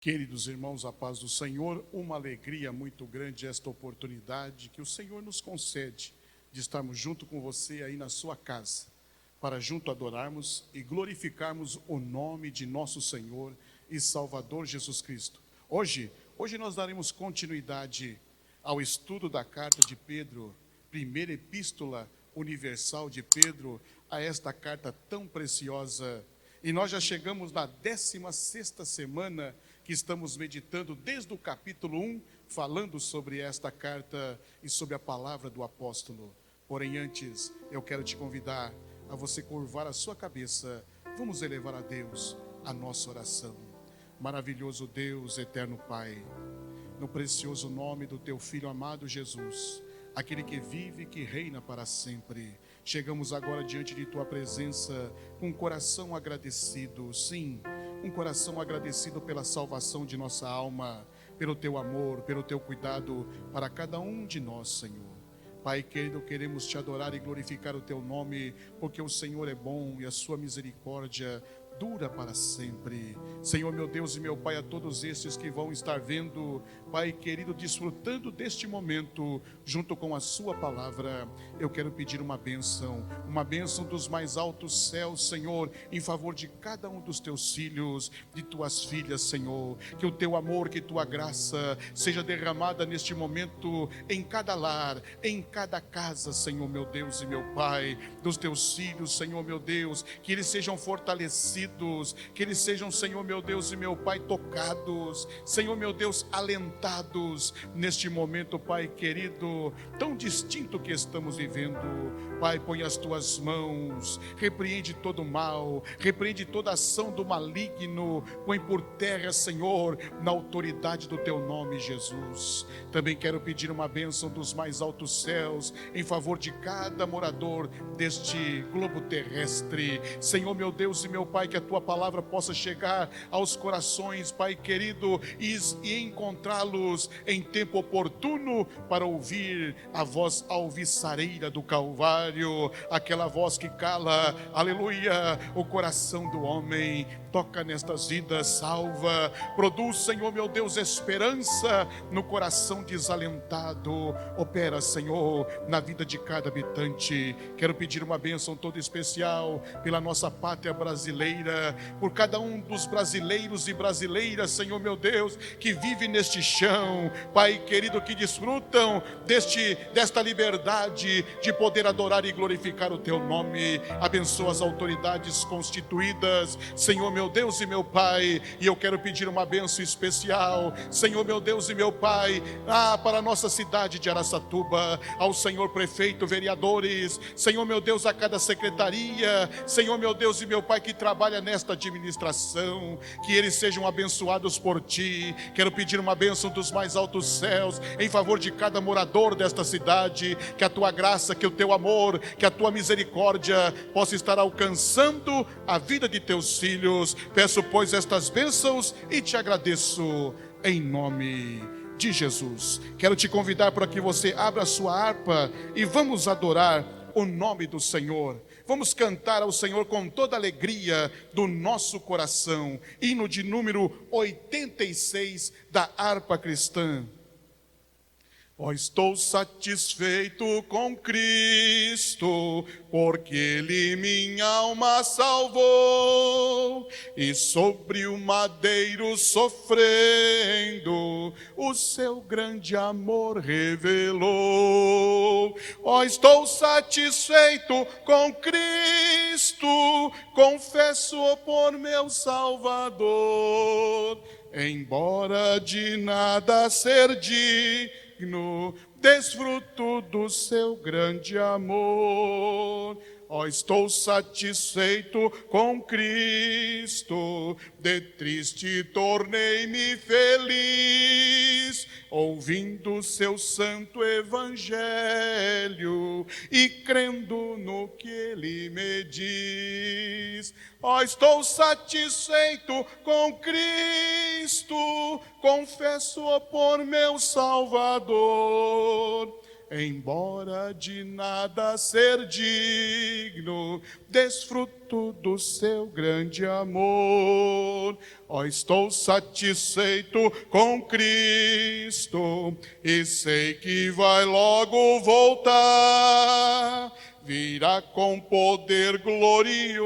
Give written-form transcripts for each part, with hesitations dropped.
Queridos irmãos, a paz do Senhor, uma alegria muito grande esta oportunidade que o Senhor nos concede de estarmos junto com você aí na sua casa, para junto adorarmos e glorificarmos o nome de nosso Senhor e Salvador Jesus Cristo. Hoje nós daremos continuidade ao estudo da carta de Pedro, primeira epístola universal de Pedro, a esta carta tão preciosa. E nós já chegamos na 16ª semana que estamos meditando desde o capítulo 1, falando sobre esta carta e sobre a palavra do apóstolo. Porém, antes, eu quero te convidar a você curvar a sua cabeça. Vamos elevar a Deus a nossa oração. Maravilhoso Deus, eterno Pai, no precioso nome do teu Filho amado Jesus, aquele que vive e que reina para sempre, chegamos agora diante de tua presença com um coração agradecido, sim, um coração agradecido pela salvação de nossa alma, pelo teu amor, pelo teu cuidado para cada um de nós, Senhor. Pai querido, queremos te adorar e glorificar o teu nome, porque o Senhor é bom e a sua misericórdia dura para sempre. Senhor, meu Deus e meu Pai, a todos estes que vão estar vendo, Pai querido, desfrutando deste momento, junto com a sua palavra, eu quero pedir uma bênção dos mais altos céus, Senhor, em favor de cada um dos teus filhos, de tuas filhas, Senhor, que o teu amor, que tua graça seja derramada neste momento, em cada lar, em cada casa, Senhor, meu Deus e meu Pai, dos teus filhos, Senhor, meu Deus, que eles sejam fortalecidos, que eles sejam, Senhor, meu Deus e meu Pai, tocados, Senhor, meu Deus, alentados neste momento, Pai querido, tão distinto que estamos vivendo. Pai, põe as tuas mãos, repreende todo o mal, repreende toda ação do maligno, põe por terra, Senhor, na autoridade do teu nome, Jesus. Também quero pedir uma bênção dos mais altos céus em favor de cada morador deste globo terrestre, Senhor, meu Deus e meu Pai, que a tua palavra possa chegar aos corações, Pai querido, e encontrá-los em tempo oportuno para ouvir a voz alvissareira do Calvário, aquela voz que cala, aleluia, o coração do homem. Toca nestas vidas, salva, produz, Senhor, meu Deus, esperança no coração desalentado. Opera, Senhor, na vida de cada habitante. Quero pedir uma bênção toda especial pela nossa pátria brasileira, por cada um dos brasileiros e brasileiras, Senhor, meu Deus, que vive neste chão, Pai querido, que desfrutam desta liberdade de poder adorar e glorificar o teu nome. Abençoa as autoridades constituídas, Senhor, meu Deus e meu Pai, e eu quero pedir uma bênção especial, Senhor, meu Deus e meu Pai, para a nossa cidade de Araçatuba, ao Senhor prefeito, vereadores, Senhor, meu Deus, a cada secretaria, Senhor, meu Deus e meu Pai, que trabalha nesta administração, que eles sejam abençoados por ti. Quero pedir uma bênção dos mais altos céus em favor de cada morador desta cidade, que a tua graça, que o teu amor, que a tua misericórdia possa estar alcançando a vida de teus filhos. Peço, pois, estas bênçãos e te agradeço em nome de Jesus. Quero te convidar para que você abra a sua harpa e vamos adorar o nome do Senhor. Vamos cantar ao Senhor com toda a alegria do nosso coração. Hino de número 86 da harpa cristã. Ó, estou satisfeito com Cristo, porque Ele minha alma salvou, e sobre o madeiro sofrendo, o seu grande amor revelou. Ó, estou satisfeito com Cristo, confesso por meu Salvador, embora de nada ser digno, desfruto do seu grande amor. Ó, estou satisfeito com Cristo, de triste tornei-me feliz, ouvindo seu santo evangelho e crendo no que ele me diz. Ó, estou satisfeito com Cristo, confesso por meu Salvador, embora de nada ser digno, desfruto do seu grande amor. Ó, estou satisfeito com Cristo e sei que vai logo voltar. Virá com poder glorioso,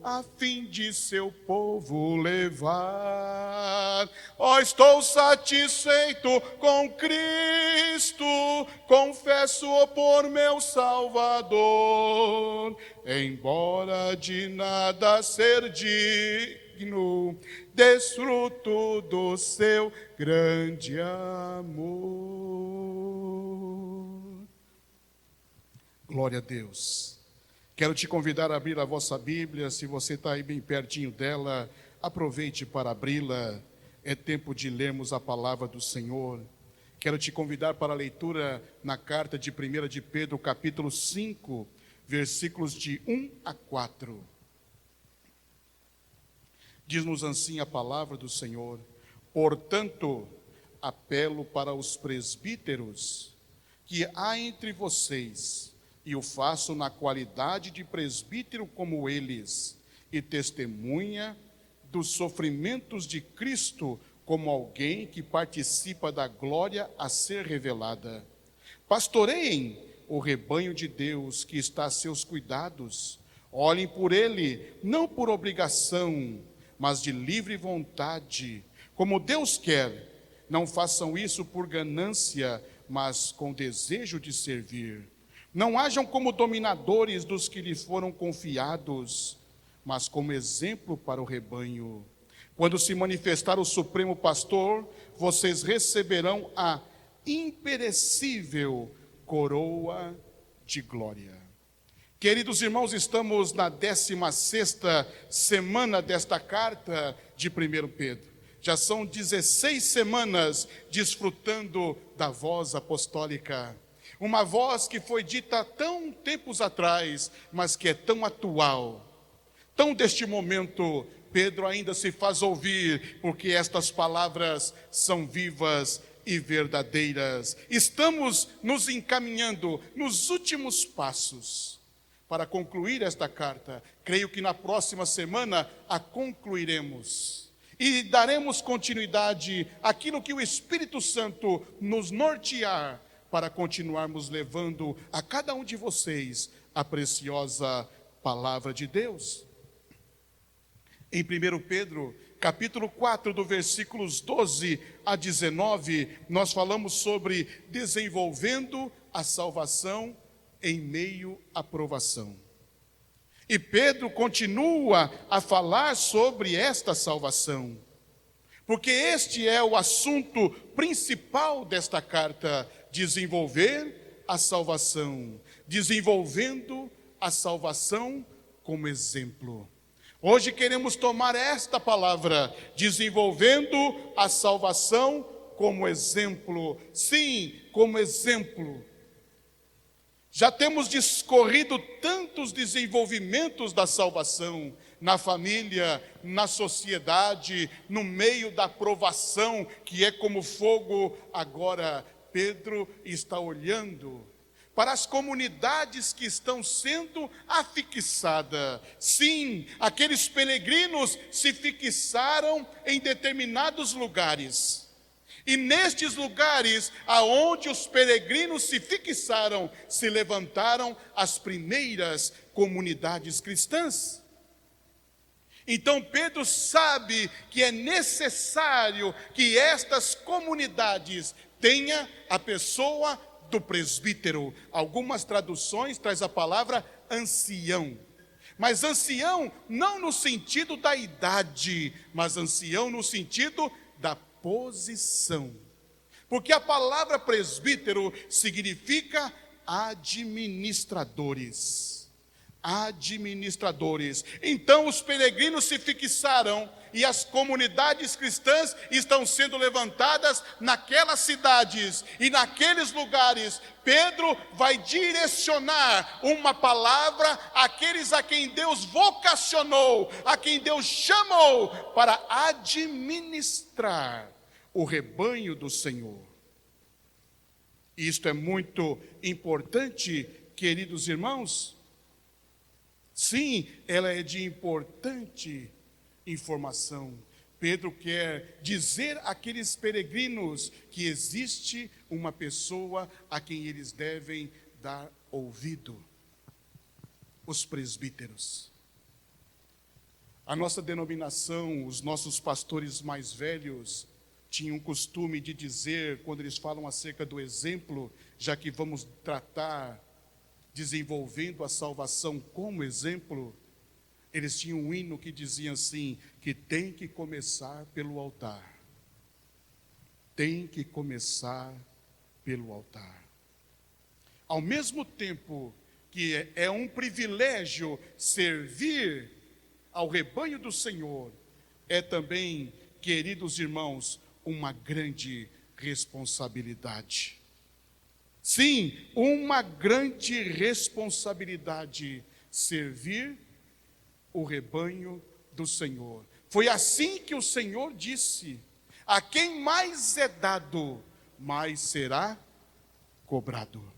a fim de seu povo levar. Ó, estou satisfeito com Cristo, confesso por meu Salvador, embora de nada ser digno, desfruto do seu grande amor. Glória a Deus. Quero te convidar a abrir a vossa Bíblia. Se você está aí bem pertinho dela, aproveite para abri-la. É tempo de lermos a palavra do Senhor. Quero te convidar para a leitura na carta de 1 de Pedro, capítulo 5, versículos de 1 a 4. Diz-nos assim a palavra do Senhor: portanto, apelo para os presbíteros que há entre vocês, e o faço na qualidade de presbítero como eles, e testemunha dos sofrimentos de Cristo como alguém que participa da glória a ser revelada. Pastoreiem o rebanho de Deus que está a seus cuidados. Olhem por ele, não por obrigação, mas de livre vontade, como Deus quer. Não façam isso por ganância, mas com desejo de servir. Não hajam como dominadores dos que lhes foram confiados, mas como exemplo para o rebanho. Quando se manifestar o Supremo Pastor, vocês receberão a imperecível coroa de glória. Queridos irmãos, estamos na 16ª semana desta carta de 1 Pedro. Já são 16 semanas desfrutando da voz apostólica. Uma voz que foi dita tão tempos atrás, mas que é tão atual. Tão deste momento, Pedro ainda se faz ouvir, porque estas palavras são vivas e verdadeiras. Estamos nos encaminhando nos últimos passos para concluir esta carta. Creio que na próxima semana a concluiremos. E daremos continuidade àquilo que o Espírito Santo nos nortear, para continuarmos levando a cada um de vocês a preciosa palavra de Deus. Em 1 Pedro, capítulo 4, do versículos 12 a 19, nós falamos sobre desenvolvendo a salvação em meio à provação. E Pedro continua a falar sobre esta salvação, porque este é o assunto principal desta carta: desenvolver a salvação, desenvolvendo a salvação como exemplo. Hoje queremos tomar esta palavra, desenvolvendo a salvação como exemplo. Sim, como exemplo. Já temos discorrido tantos desenvolvimentos da salvação na família, na sociedade, no meio da provação, que é como fogo. Agora Pedro está olhando para as comunidades que estão sendo afixadas. Sim, aqueles peregrinos se fixaram em determinados lugares. E nestes lugares, aonde os peregrinos se fixaram, se levantaram as primeiras comunidades cristãs. Então Pedro sabe que é necessário que estas comunidades tenham a pessoa do presbítero. Algumas traduções traz a palavra ancião. Mas ancião não no sentido da idade, mas ancião no sentido da posição. Porque a palavra presbítero significa administradores. Administradores. Então os peregrinos se fixaram e as comunidades cristãs estão sendo levantadas naquelas cidades e naqueles lugares. Pedro vai direcionar uma palavra àqueles a quem Deus vocacionou, a quem Deus chamou para administrar o rebanho do Senhor. E isto é muito importante, queridos irmãos. Sim, ela é de importante informação. Pedro quer dizer àqueles peregrinos que existe uma pessoa a quem eles devem dar ouvido: os presbíteros. A nossa denominação, os nossos pastores mais velhos, tinham o costume de dizer, quando eles falam acerca do exemplo, já que vamos tratar desenvolvendo a salvação como exemplo, eles tinham um hino que dizia assim, que tem que começar pelo altar. Tem que começar pelo altar. Ao mesmo tempo que é um privilégio servir ao rebanho do Senhor, é também, queridos irmãos, uma grande responsabilidade. Sim, uma grande responsabilidade servir o rebanho do Senhor. Foi assim que o Senhor disse: a quem mais é dado, mais será cobrado.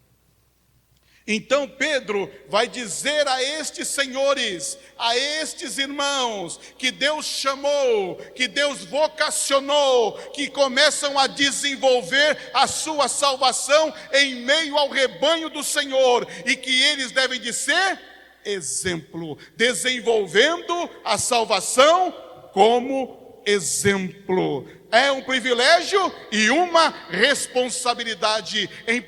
Então Pedro vai dizer a estes senhores, a estes irmãos, que Deus chamou, que Deus vocacionou, que começam a desenvolver a sua salvação em meio ao rebanho do Senhor, e que eles devem de ser exemplo, desenvolvendo a salvação como exemplo. É um privilégio e uma responsabilidade. Em 1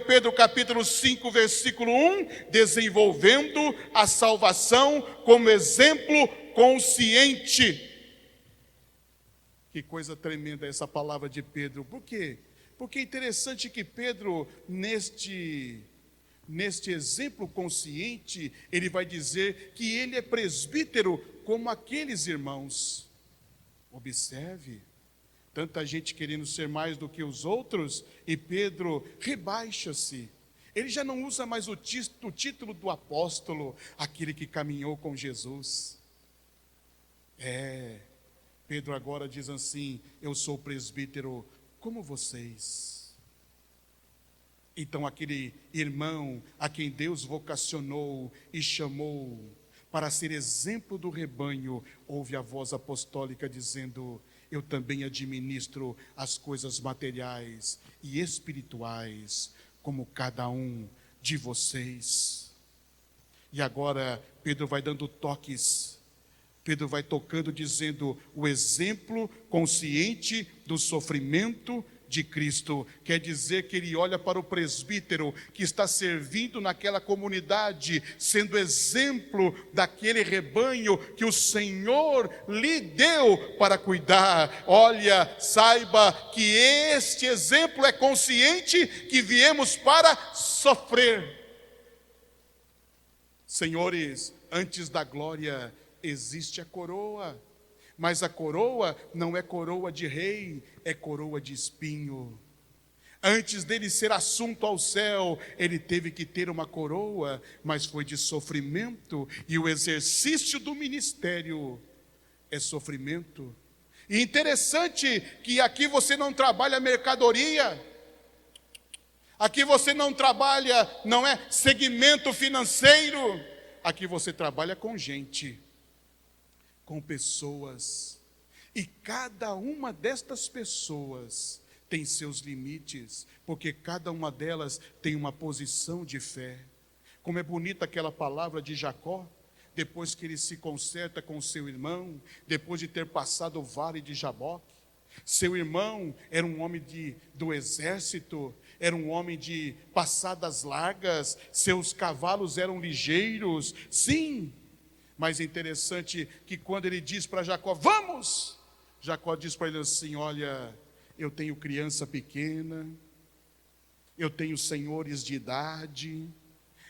Pedro capítulo 5, versículo 1, desenvolvendo a salvação como exemplo consciente. Que coisa tremenda essa palavra de Pedro. Por quê? Porque é interessante que Pedro, neste exemplo consciente, ele vai dizer que ele é presbítero como aqueles irmãos. Observe, tanta gente querendo ser mais do que os outros, e Pedro rebaixa-se. Ele já não usa mais o título do apóstolo, aquele que caminhou com Jesus. Pedro agora diz assim: eu sou presbítero como vocês. Então aquele irmão a quem Deus vocacionou e chamou para ser exemplo do rebanho, ouve a voz apostólica dizendo: eu também administro as coisas materiais e espirituais, como cada um de vocês. E agora Pedro vai dando toques, Pedro vai tocando, dizendo: o exemplo consciente do sofrimento de Cristo. Quer dizer que ele olha para o presbítero que está servindo naquela comunidade, sendo exemplo daquele rebanho que o Senhor lhe deu para cuidar. Olha, saiba que este exemplo é consciente que viemos para sofrer. Senhores, antes da glória existe a coroa. Mas a coroa não é coroa de rei, é coroa de espinho. Antes dele ser assunto ao céu, ele teve que ter uma coroa, mas foi de sofrimento, e o exercício do ministério é sofrimento. E interessante que aqui você não trabalha mercadoria, aqui você não trabalha, não é segmento financeiro, aqui você trabalha com gente, com pessoas, e cada uma destas pessoas tem seus limites, porque cada uma delas tem uma posição de fé. Como é bonita aquela palavra de Jacó, depois que ele se conserta com seu irmão, depois de ter passado o vale de Jaboque. Seu irmão era um homem do exército, era um homem de passadas largas, seus cavalos eram ligeiros, sim. Mas é interessante que quando ele diz para Jacó: vamos! Jacó diz para ele assim: olha, eu tenho criança pequena, eu tenho senhores de idade,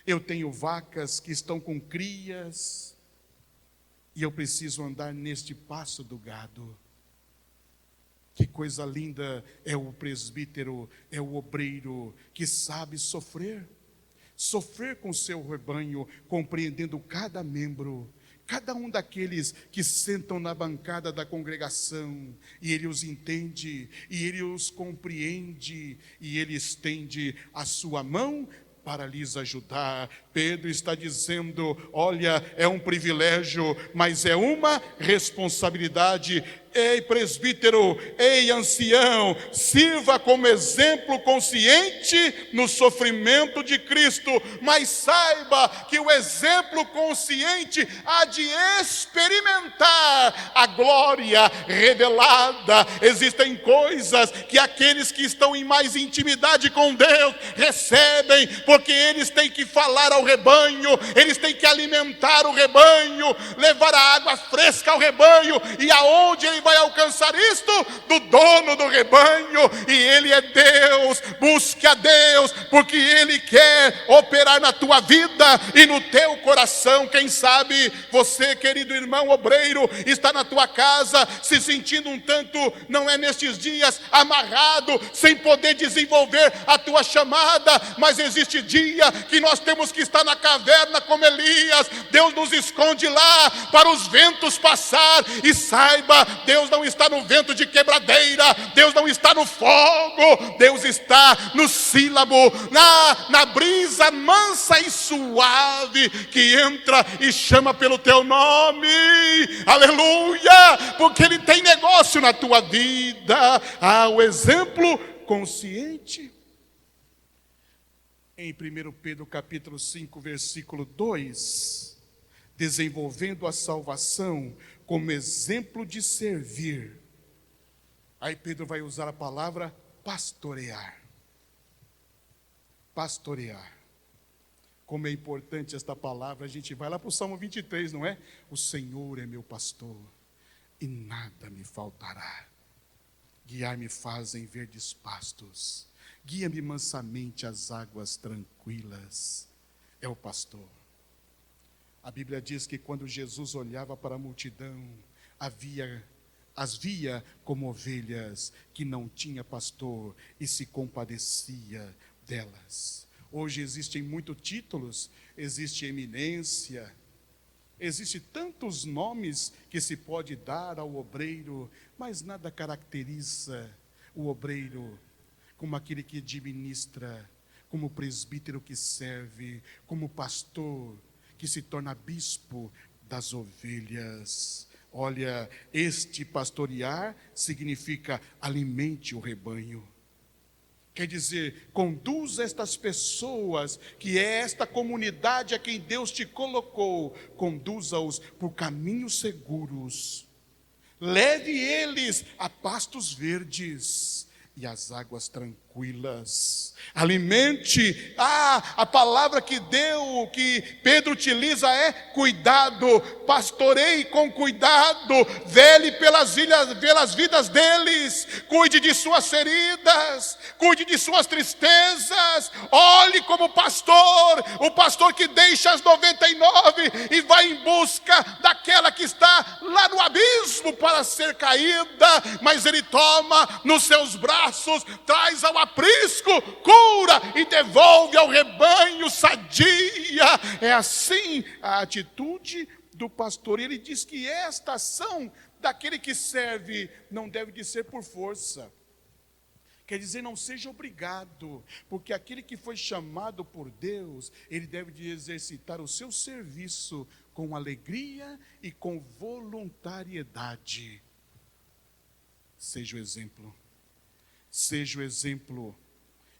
eu tenho vacas que estão com crias, e eu preciso andar neste passo do gado. Que coisa linda é o presbítero, é o obreiro que sabe sofrer com seu rebanho, compreendendo cada membro cada um daqueles que sentam na bancada da congregação, e Ele os entende, e Ele os compreende, e Ele estende a sua mão para lhes ajudar. Pedro está dizendo: olha, é um privilégio, mas é uma responsabilidade. Ei, presbítero, ei, ancião, sirva como exemplo consciente no sofrimento de Cristo, mas saiba que o exemplo consciente há de experimentar a glória revelada. Existem coisas que aqueles que estão em mais intimidade com Deus recebem, porque eles têm que falar ao rebanho, eles têm que alimentar o rebanho, levar a água fresca ao rebanho. E aonde ele vai alcançar isto? Do dono do rebanho, e ele é Deus. Busque a Deus, porque ele quer operar na tua vida e no teu coração. Quem sabe você, querido irmão obreiro, está na tua casa se sentindo um tanto, não é nestes dias, amarrado, sem poder desenvolver a tua chamada, mas existe dia que nós temos que estar na caverna como Elias. Deus nos esconde lá para os ventos passar, e saiba, Deus não está no vento de quebradeira, Deus não está no fogo, Deus está no sílabo, na brisa mansa e suave que entra e chama pelo teu nome. Aleluia, porque Ele tem negócio na tua vida. O exemplo consciente. Em 1 Pedro capítulo 5, versículo 2, desenvolvendo a salvação como exemplo de servir. Aí Pedro vai usar a palavra pastorear. Pastorear. Como é importante esta palavra. A gente vai lá para o Salmo 23, não é? O Senhor é meu pastor e nada me faltará. Guiar-me faz em verdes pastos, guia-me mansamente às águas tranquilas. É o pastor. A Bíblia diz que quando Jesus olhava para a multidão, as via como ovelhas que não tinha pastor, e se compadecia delas. Hoje existem muitos títulos, existe eminência, existe tantos nomes que se pode dar ao obreiro, mas nada caracteriza o obreiro como aquele que administra, como presbítero que serve, como pastor que se torna bispo das ovelhas. Olha, este pastorear significa alimente o rebanho. Quer dizer, conduza estas pessoas, que é esta comunidade a quem Deus te colocou, conduza-os por caminhos seguros. Leve eles a pastos verdes e as águas tranquilas. Alimente. A palavra que Pedro utiliza é cuidado. Pastoreie com cuidado, vele pelas vidas deles, cuide de suas feridas, cuide de suas tristezas. Olhe como pastor, o pastor que deixa as 99 e vai em busca daquela que está lá no abismo para ser caída, mas ele toma nos seus braços, traz ao aprisco, cura e devolve ao rebanho sadia. É assim a atitude do pastor. Ele diz que esta ação daquele que serve não deve de ser por força. Quer dizer, não seja obrigado, porque aquele que foi chamado por Deus, ele deve de exercitar o seu serviço com alegria e com voluntariedade. Seja o exemplo. Seja o exemplo.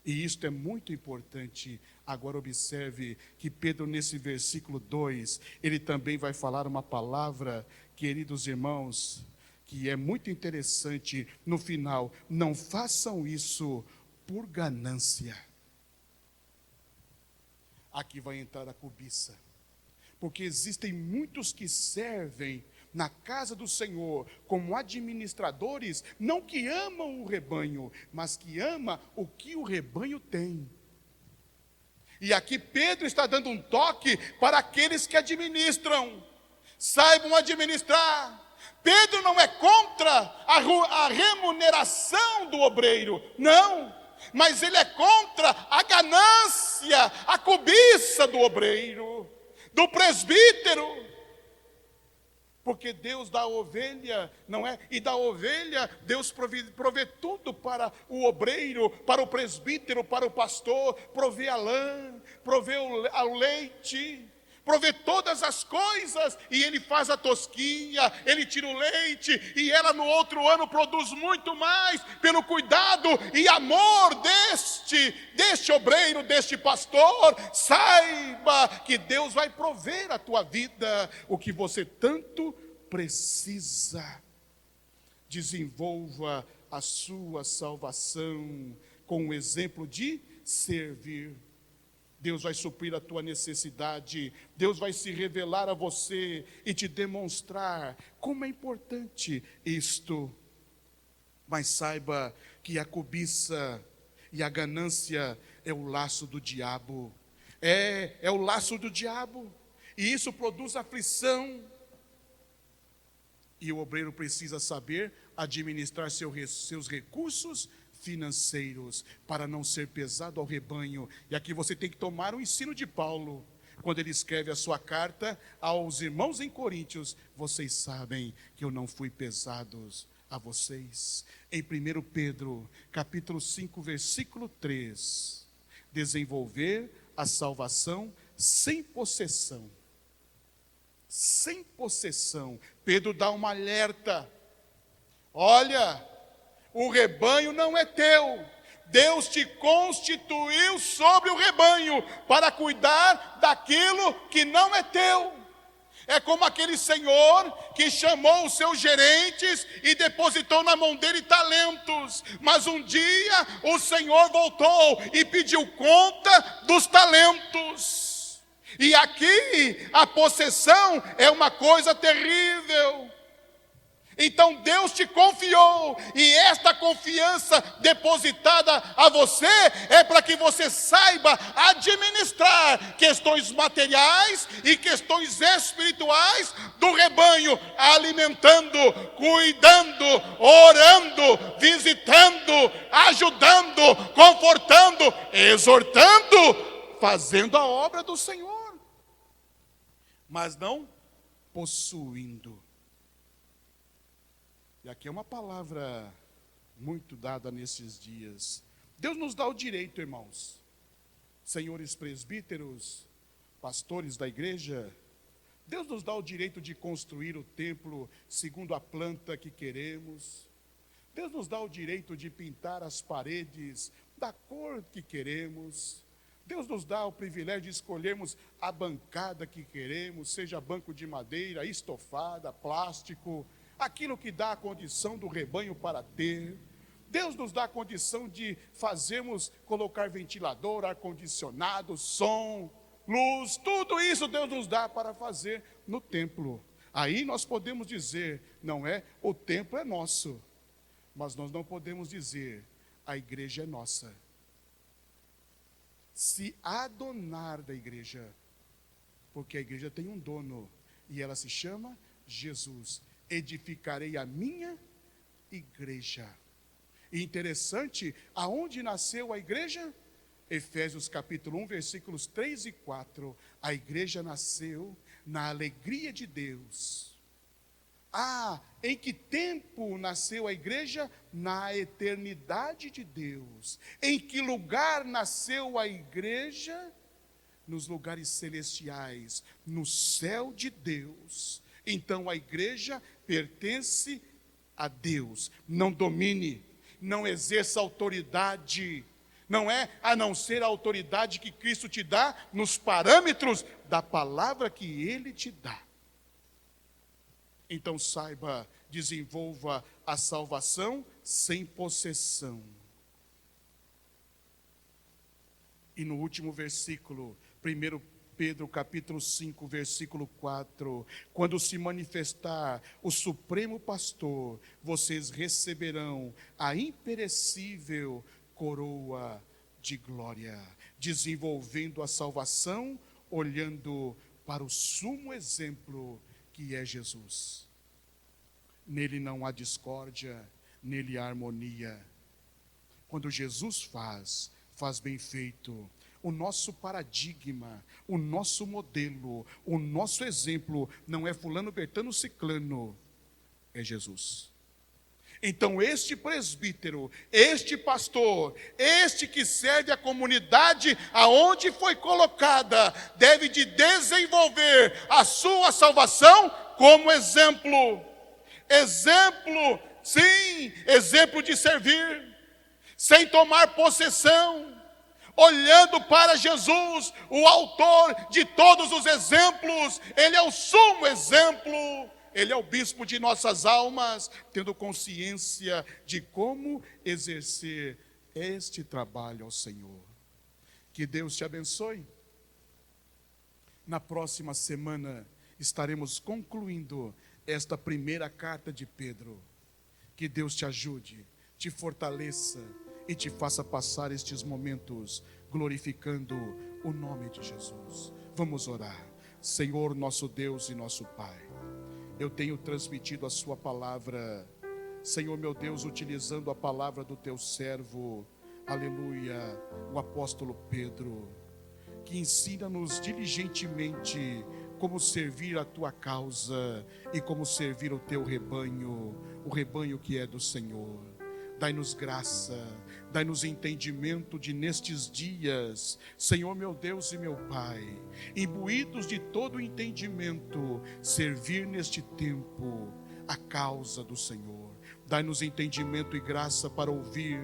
E isto é muito importante. Agora observe que Pedro, nesse versículo 2, ele também vai falar uma palavra, queridos irmãos, que é muito interessante no final: não façam isso por ganância. Aqui vai entrar a cobiça, porque existem muitos que servem na casa do Senhor como administradores, não que amam o rebanho, mas que amam o que o rebanho tem. E aqui Pedro está dando um toque para aqueles que administram. Saibam administrar. Pedro não é contra a remuneração do obreiro, não, mas ele é contra a ganância, a cobiça do obreiro, do presbítero. Porque Deus dá a ovelha, não é? E da ovelha, Deus provê tudo para o obreiro, para o presbítero, para o pastor, provê a lã, provê o leite, provê todas as coisas, e ele faz a tosquinha, ele tira o leite, e ela no outro ano produz muito mais, pelo cuidado e amor deste obreiro, deste pastor. Saiba que Deus vai prover a tua vida, o que você tanto precisa. Desenvolva a sua salvação com o exemplo de servir. Deus vai suprir a tua necessidade, Deus vai se revelar a você e te demonstrar como é importante isto. Mas saiba que a cobiça e a ganância é o laço do diabo. É o laço do diabo. E isso produz aflição. E o obreiro precisa saber administrar seus recursos financeiros, para não ser pesado ao rebanho. E aqui você tem que tomar o ensino de Paulo, quando ele escreve a sua carta aos irmãos em Coríntios: vocês sabem que eu não fui pesados a vocês. Em 1 Pedro, capítulo 5, versículo 3, desenvolver a salvação sem possessão. Sem possessão. Pedro dá uma alerta: olha, o rebanho não é teu. Deus te constituiu sobre o rebanho para cuidar daquilo que não é teu. É como aquele senhor que chamou os seus gerentes e depositou na mão dele talentos. Mas um dia o Senhor voltou e pediu conta dos talentos. E aqui a possessão é uma coisa terrível. Então Deus te confiou, e esta confiança depositada a você é para que você saiba administrar questões materiais e questões espirituais do rebanho, alimentando, cuidando, orando, visitando, ajudando, confortando, exortando, fazendo a obra do Senhor, mas não possuindo. E aqui é uma palavra muito dada nesses dias. Deus nos dá o direito, irmãos, senhores presbíteros, pastores da igreja, Deus nos dá o direito de construir o templo segundo a planta que queremos. Deus nos dá o direito de pintar as paredes da cor que queremos. Deus nos dá o privilégio de escolhermos a bancada que queremos, seja banco de madeira, estofada, plástico, aquilo que dá a condição do rebanho para ter. Deus nos dá a condição de colocar ventilador, ar-condicionado, som, luz, tudo isso Deus nos dá para fazer no templo. Aí nós podemos dizer, não é, o templo é nosso, mas nós não podemos dizer, a igreja é nossa. Se adonar da igreja, porque a igreja tem um dono, e ela se chama Jesus. Edificarei a minha igreja. E interessante, aonde nasceu a igreja? Efésios capítulo 1, versículos 3 e 4. A igreja nasceu na alegria de Deus. Em que tempo nasceu a igreja? Na eternidade de Deus. Em que lugar nasceu a igreja? Nos lugares celestiais, no céu de Deus. Então a igreja pertence a Deus. Não domine, não exerça autoridade, não é a não ser a autoridade que Cristo te dá nos parâmetros da palavra que Ele te dá. Então saiba, desenvolva a salvação sem possessão. E no último versículo, 1 Pedro capítulo 5, versículo 4, quando se manifestar o Supremo Pastor, vocês receberão a imperecível coroa de glória, desenvolvendo a salvação, olhando para o sumo exemplo que é Jesus. Nele não há discórdia, nele há harmonia. Quando Jesus faz bem feito. o nosso paradigma, o nosso modelo, o nosso exemplo não é fulano, bertano, ciclano, é Jesus. Então este presbítero, este pastor, este que serve a comunidade aonde foi colocada, deve de desenvolver a sua salvação como exemplo. Exemplo, sim, exemplo de servir, sem tomar possessão, olhando para Jesus, o autor de todos os exemplos. Ele é o sumo exemplo. Ele é o bispo de nossas almas, tendo consciência de como exercer este trabalho ao Senhor. Que Deus te abençoe. Na próxima semana estaremos concluindo esta primeira carta de Pedro. Que Deus te ajude, te fortaleça e te faça passar estes momentos glorificando o nome de Jesus. Vamos orar. Senhor, nosso Deus e nosso Pai, eu tenho transmitido a sua palavra, Senhor meu Deus, utilizando a palavra do teu servo, aleluia, o apóstolo Pedro, que ensina-nos diligentemente como servir a tua causa e como servir o teu rebanho, o rebanho que é do Senhor. Dai-nos graça, dai-nos entendimento de nestes dias, Senhor meu Deus e meu Pai, imbuídos de todo o entendimento, servir neste tempo a causa do Senhor. Dai-nos entendimento e graça para ouvir,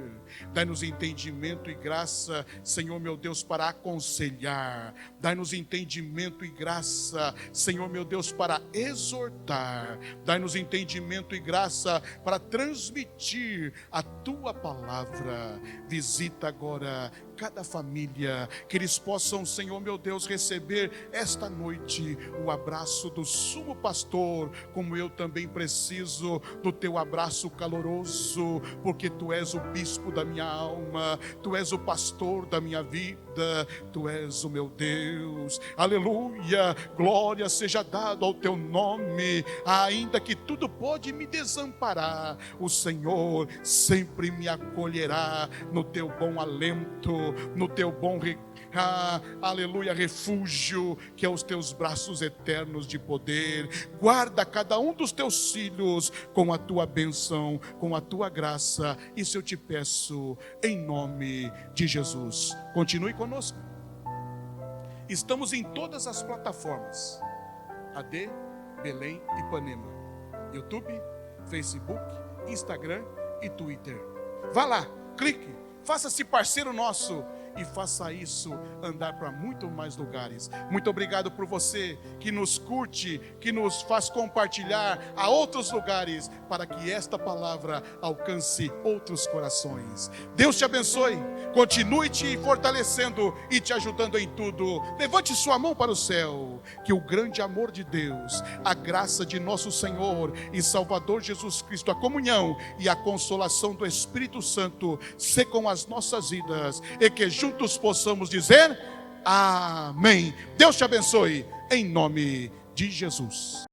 dai-nos entendimento e graça, Senhor meu Deus, para aconselhar, dai-nos entendimento e graça, Senhor meu Deus, para exortar, dai-nos entendimento e graça para transmitir a tua palavra. Visita agora cada família, que eles possam, Senhor meu Deus, receber esta noite o abraço do sumo pastor, como eu também preciso do teu abraço caloroso, porque tu és o bispo da minha alma, tu és o pastor da minha vida, tu és o meu Deus. Aleluia, glória seja dado ao teu nome. Ainda que tudo pode me desamparar, o Senhor sempre me acolherá no teu bom alento, no teu bom aleluia, refúgio, que é os teus braços eternos de poder. Guarda cada um dos teus filhos com a tua bênção, com a tua graça. Isso eu te peço em nome de Jesus. Continue conosco. Estamos em todas as plataformas: AD Belém Ipanema, YouTube, Facebook, Instagram e Twitter. Vá lá, clique, faça-se parceiro nosso e faça isso andar para muito mais lugares. Muito obrigado por você que nos curte, que nos faz compartilhar a outros lugares, para que esta palavra alcance outros corações. Deus te abençoe, continue te fortalecendo e te ajudando em tudo. Levante sua mão para o céu, que o grande amor de Deus, a graça de nosso Senhor e Salvador Jesus Cristo, a comunhão e a consolação do Espírito Santo secam as nossas vidas, e que juntos possamos dizer amém. Deus te abençoe, em nome de Jesus.